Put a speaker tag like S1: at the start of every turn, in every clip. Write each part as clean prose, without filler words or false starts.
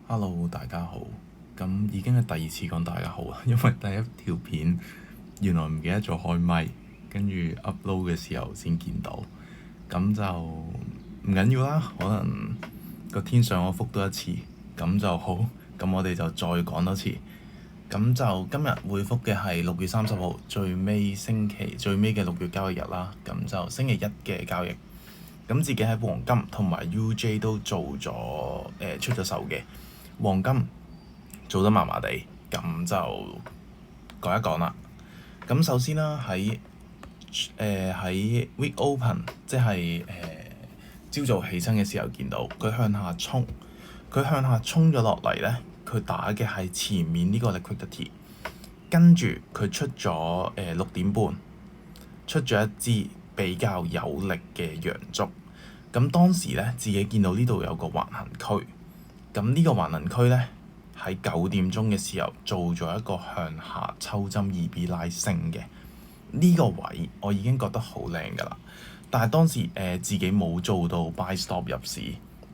S1: Hello，大家好。咁已經係第二次講大家好啦，因為第一條片原來唔記得咗開咪，跟住 upload 嘅時候先見到。咁就唔緊要啦，可能個天上我覆多一次，咁就好。咁我哋就再講多次。咁就今日回覆嘅係6月30號最尾嘅6月交易日啦。咁就星期一嘅交易。咁自己喺黃金同埋 UJ 都做咗出咗手嘅。黃金做得麻麻地，咁就講一講啦。咁首先啦，喺Week Open，即係朝早起身嘅時候見到佢向下衝，咗落嚟呢，佢打嘅係前面呢個 liquidity， 跟住佢出咗6點半，出咗一支比較有力嘅陽燭。咁當時呢，自己見到呢度有個橫行區。咁呢個橫行區呢，喺9點鐘嘅時候做咗一個向下抽針2B 拉升嘅呢個位，我已經覺得好靚㗎啦。但係當時自己冇做到 buy stop 入市，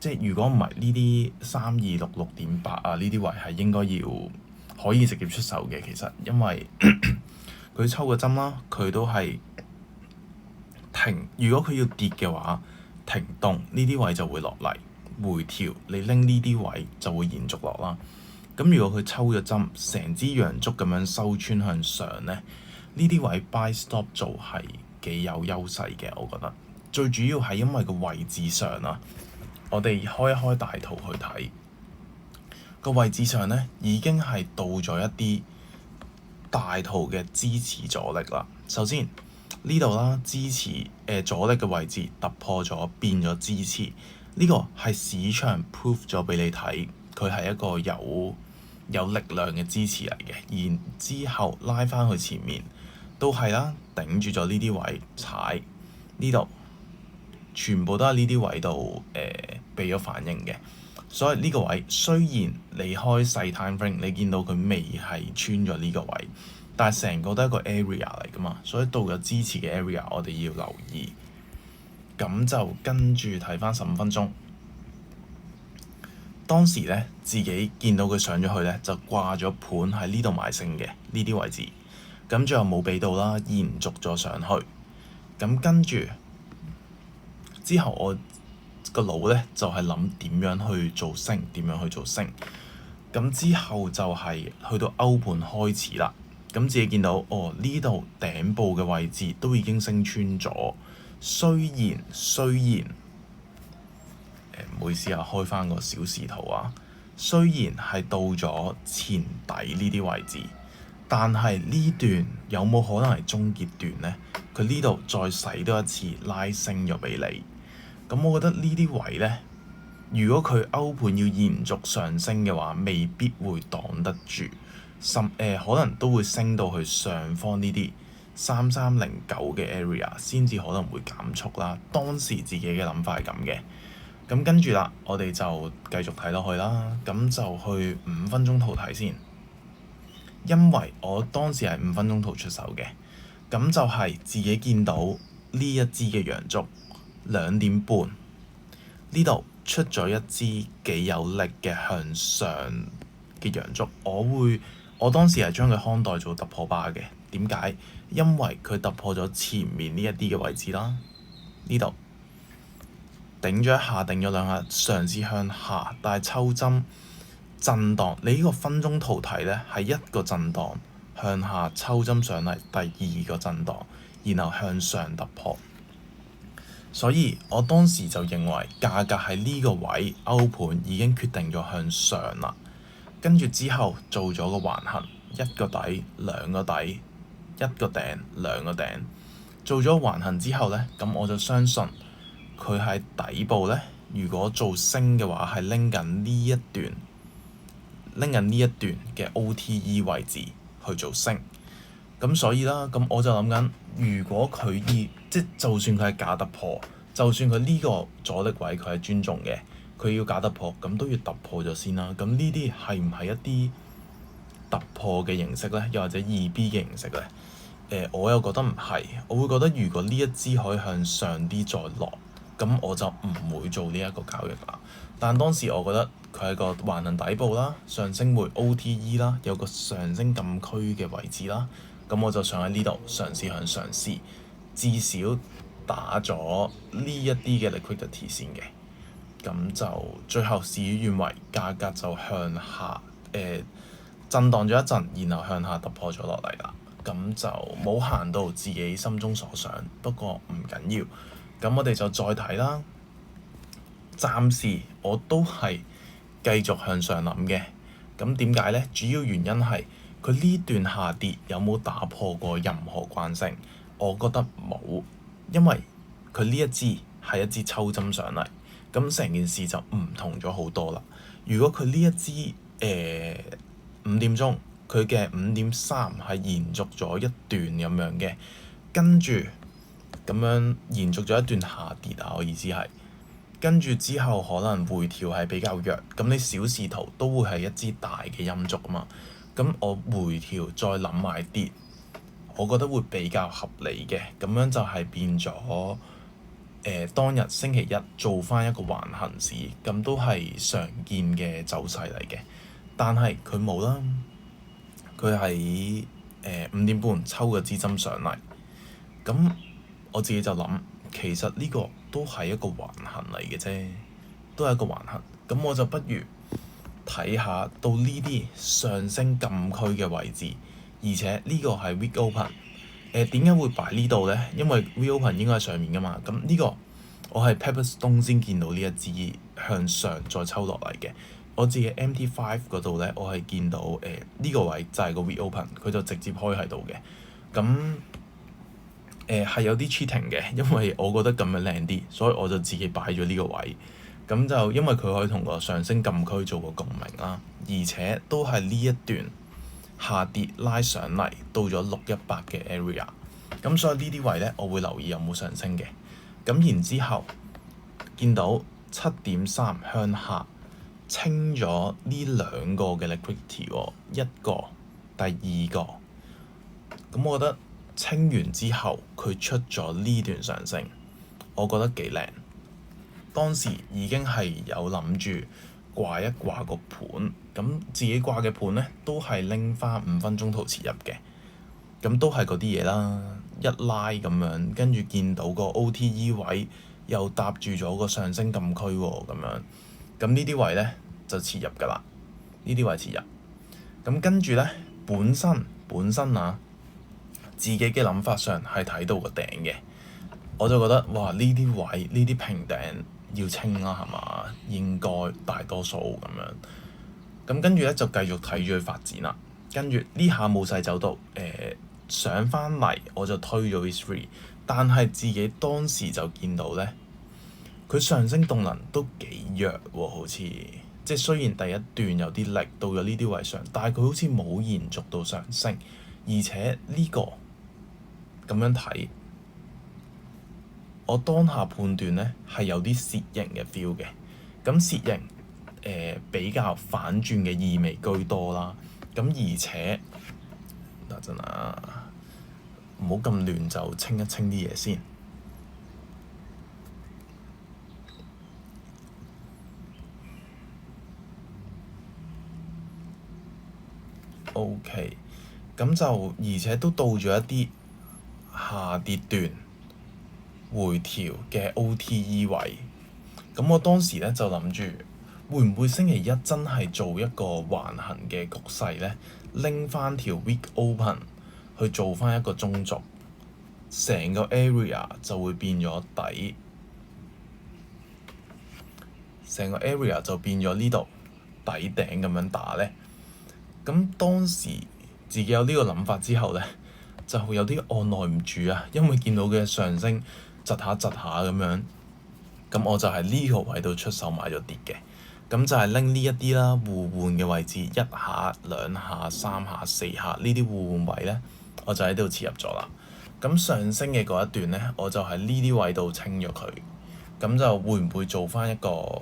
S1: 即係如果唔係呢啲3266.8啊，呢啲位係應該要可以直接出手嘅。其實因為佢抽個針啦，佢都係停。如果佢要跌嘅話，停動呢啲位就會落嚟。回調你拎呢啲位就會延續落啦。咁如果佢抽咗針，成支陽燭咁樣收穿向上呢，呢啲位 buy stop 做係幾有優勢嘅，我覺得。最主要係因為個位置上啊，我哋開一開大圖去睇個位置上呢，已經係到咗一啲大圖嘅支持阻力啦。首先呢度啦，支持阻力嘅位置突破咗，變咗支持。呢個係市場 proof 咗俾你睇，佢係一個有力量嘅支持嚟嘅。然之後拉翻去前面都係啦，頂住咗呢啲位踩呢度，全部都係呢啲位度俾咗反應嘅。所以呢個位雖然你開細 time frame，你見到佢未係穿咗呢個位，但係成個都係一個 area 嚟㗎嘛，所以到咗支持嘅 area，我哋要留意。咁就跟住睇翻15分鐘，當時呢，自己見到佢上咗去呢，就掛咗盤喺呢度買升嘅呢啲位置，咁最後冇俾到啦，延續咗上去。咁跟住之後，我個腦呢，就係諗點樣去做升，咁之後就係去到歐盤開始啦。咁自己見到呢度頂部嘅位置都已經升穿咗。雖然唔好意思啊，開翻個小視圖啊。雖然係到咗前底呢啲位置，但係呢段有冇可能係終結段呢？佢呢度再使多一次拉升咗俾你。咁我覺得呢啲位呢，如果佢歐盤要延續上升嘅話，未必會擋得住，可能都會升到去上方呢啲3309嘅 area 先至可能會減速啦。當時自己嘅諗法係咁嘅。咁跟住啦，我哋就繼續睇落去啦。咁就去5分鐘圖睇先，因為我當時係5分鐘圖出手嘅。咁就係自己見到呢一支嘅陽燭2點半呢度出咗一支幾有力嘅向上嘅陽燭，我當時係將佢看待做突破巴嘅。點解？因為佢突破咗前面呢一啲嘅位置啦，呢度頂咗一下，頂咗兩下，嘗試向下，但係抽針震盪。你呢個分鐘圖睇呢，係一個震盪向下抽針上嚟，第二個震盪，然後向上突破。所以我當時就認為價格喺呢個位歐盤已經決定咗向上啦。跟住之後做咗個橫行，一個底兩個底，一個頂兩個頂，做咗橫行之後呢，咁我就相信佢喺底部呢，如果做升嘅話，係拎緊呢一段嘅 OTE 位置去做升。咁所以啦，咁我就諗緊，如果佢就算佢係假突破，就算佢呢個阻力位佢係尊重嘅，佢要假突破，咁都要突破咗先啦。咁呢啲係唔係一啲突破嘅形式呢？又或者2B 嘅形式呢？我又覺得唔係，我會覺得如果呢一支可以向上啲再落，咁我就唔會做呢一個交易啦。但當時我覺得佢係個橫行底部啦，上升回 OTE 啦，有個上升禁區嘅位置啦。咁我就想喺呢度嘗試向上試，至少打咗呢一啲嘅 liquidity 先嘅。咁就最後事與願違，價格就向下震盪咗一陣，然後向下突破咗落嚟啦。咁就冇行到自己心中所想，不過唔緊要。咁我哋就再睇啦。暫時我都係繼續向上諗嘅。咁點解呢？主要原因係佢呢段下跌有冇打破過任何慣性？我覺得冇，因為佢呢一支係一支抽針上嚟，咁成件事就唔同咗好多啦。如果佢呢一支5點鐘，佢嘅5.3係延續咗一段咁樣嘅，跟住咁樣延續咗一段下跌啊！我意思係跟住之後可能回調係比較弱，咁你小視圖都會係一支大嘅陰燭啊嘛。咁我回調再諗埋跌，我覺得會比較合理嘅。咁樣就係變咗當日星期一做翻一個橫行市，咁都係常見嘅走勢嚟嘅。但係佢冇啦，佢喺5點半抽個支針上嚟，咁我自己就諗，其實呢個都係一個橫行嚟嘅啫，都係一個橫行。咁我就不如睇下到呢啲上升禁區嘅位置，而且呢個係 weak open。點解會擺呢度呢？因為 weak open 應該喺上面㗎嘛。咁呢個我係 Pepperstone 先見到呢一支向上再抽落嚟嘅。我自己 MT5 嗰度呢，我係見到呢個位就係個 weak open，佢就直接開喺度嘅。咁係有啲 cheating 嘅，因為我覺得咁樣靚啲，所以我就自己擺咗呢個位。咁就因為佢可以同個上升禁區做個共鳴啦，而且都係呢一段下跌拉上嚟到咗618嘅 area。咁所以呢啲位呢，我會留意有冇上升嘅。咁然之後見到7.3向下清咗呢兩個嘅 liquidity 喎，一個第二個。咁我覺得清完之後佢出咗呢段上升，我覺得幾靚。當時已經係有諗住掛一掛個盤，咁自己掛嘅盤呢，都係拎翻5分鐘圖切入嘅，咁都係嗰啲嘢啦，一拉咁樣，跟住見到個 OTE 位又搭住咗個上升禁區喎，咁樣，咁呢啲位呢，就切入㗎啦，呢啲位切入，咁跟住呢，本身啊，自己嘅諗法上係睇到個頂嘅，我就覺得哇，呢啲位呢啲平頂要清啦，係嘛？應該大多數咁樣。咁跟住咧就繼續睇住佢發展啦。跟住呢下冇勢走到上翻嚟，我就推咗 V3。但係自己當時就見到咧，佢上升動能都幾弱喎，好似即係雖然第一段有啲力到咗呢啲位上，但係佢好似冇延續到上升，而且呢個咁樣睇。我當下判斷呢係有啲楔形嘅 feel 嘅，咁楔形比較反轉嘅意味居多啦。咁而且等陣啊，唔好咁亂，就清一清啲嘢先。OK，咁就而且都到咗一啲下跌段回調嘅 OTE 位，咁我當時咧就諗住會唔會星期一真係做一個橫行嘅局勢咧，拎翻條 weak open 去做翻一個中軸，成個 area 就會變咗底，成個 area 就變咗呢度底頂咁樣打咧。咁當時自己有呢個諗法之後咧，就有啲按捺唔住啊，因為見到嘅上升窒下咁樣，咁我就喺呢個位度出手買咗跌嘅，咁就係拎呢一啲啦，互換嘅位置1下、2下、3下、4下呢啲互換位咧，我就喺度切入咗啦。咁上升嘅嗰一段咧，我就喺呢啲位度清咗佢，咁就會唔會做翻一個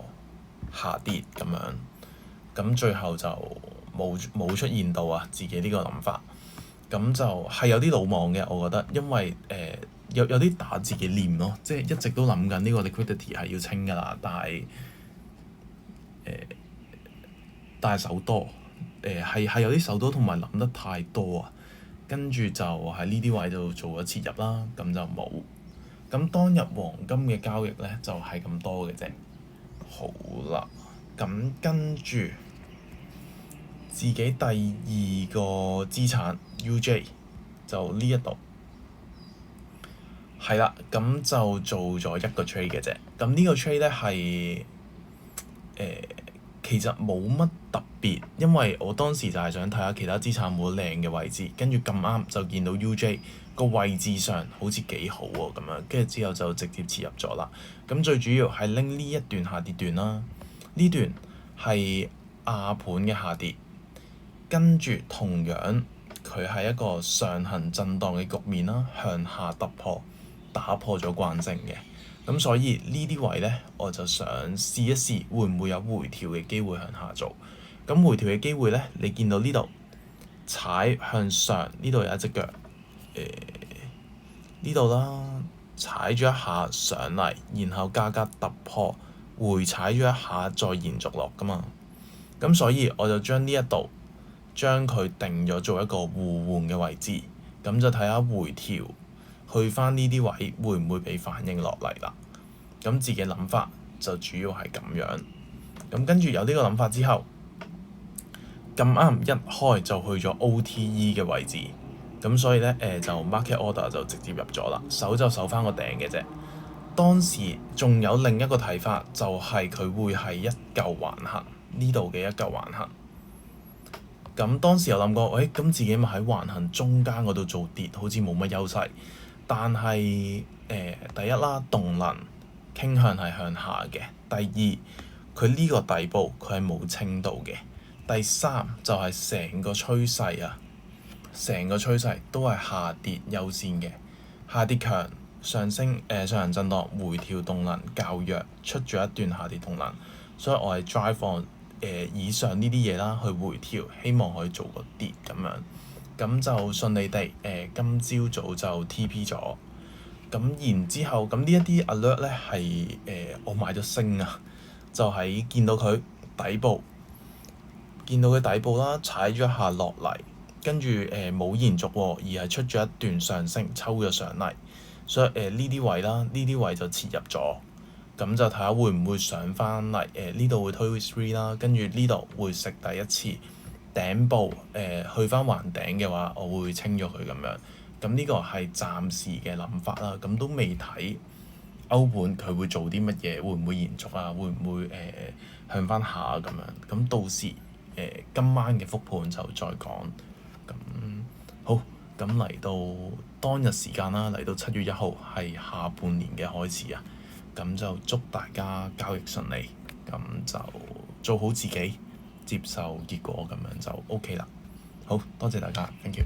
S1: 下跌咁樣？咁最後就冇出現到啊，自己呢個諗法，咁就係有啲魯莽嘅，我覺得，因為有啲打自己念咯，即係一直都諗緊呢個 liquidity 係要清㗎啦，但係大手多，係有啲手多同埋諗得太多啊，跟住就喺呢啲位度做咗切入啦，咁就冇。咁當日黃金嘅交易咧就係咁多嘅啫。好啦，咁跟住自己第二個資產 UJ 就呢一度係啦，咁就做咗一個 trade 嘅啫。咁呢個 trade 咧係其實冇乜特別，因為我當時就係想睇下其他資產冇靚嘅位置，跟住咁啱就見到 UJ 個位置上好似幾好喎咁樣，跟住之後就直接切入咗啦。咁最主要係拎呢一段下跌段啦，呢段係亞盤嘅下跌，跟住同樣佢係一個上行震盪嘅局面啦，向下突破，打破咗慣性嘅。咁所以呢啲位咧，我就想試一試會唔會有回調嘅機會向下做。咁回調嘅機會咧，你見到呢度踩向上，呢度有一隻腳，呢度啦，踩咗一下上嚟，然後價格突破，回踩咗一下，再延續落㗎嘛。咁所以我就將呢一度將佢定咗做一個互換嘅位置，咁就睇下回調去返呢啲位會唔會俾反應落嚟啦。咁自己諗法就主要係咁樣。咁跟住有呢個諗法之後，咁啱一開就去咗 OTE 嘅位置，咁所以咧就 market order 就直接入咗啦，守就守返個頂嘅啫。當時仲有另一個睇法，就係佢會係一嚿橫行，呢度嘅一嚿橫行。咁當時有諗過，咁自己咪喺橫行中間嗰度做跌，好似冇乜優勢。但係第一啦，動能傾向係向下嘅。第二，佢呢個底部佢係冇清到嘅。第三就係成個趨勢啊，成個趨勢都係下跌優先嘅，下跌強，上升上行震盪，回調動能較弱，出咗一段下跌動能，所以我係 drive on 以上呢啲嘢啦去回調，希望可以做個跌咁樣，咁就順利地今朝早就 TP 咗。咁然之後，咁呢一啲 alert 咧係我買咗升啊，就喺見到佢底部，見到佢底部啦，踩咗一下落嚟，跟住冇延續喎，而係出咗一段上升，抽咗上嚟，所以呢啲位啦，呢啲位就切入咗，咁就睇下會唔會上翻嚟呢度會推 3啦，跟住呢度會食第一次頂部去翻橫頂嘅話，我會清咗佢咁樣。咁呢個係暫時嘅諗法啦，咁都未睇歐盤佢會做啲乜嘢，會唔會延續啊？會唔會向翻下咁樣？咁到時今晚嘅復盤就再講。咁好，咁嚟到當日時間啦，嚟到7月1號係下半年嘅開始啊，咁就祝大家交易順利，咁就做好自己，接受結果咁樣就 OK 啦。好多謝大家，thank you。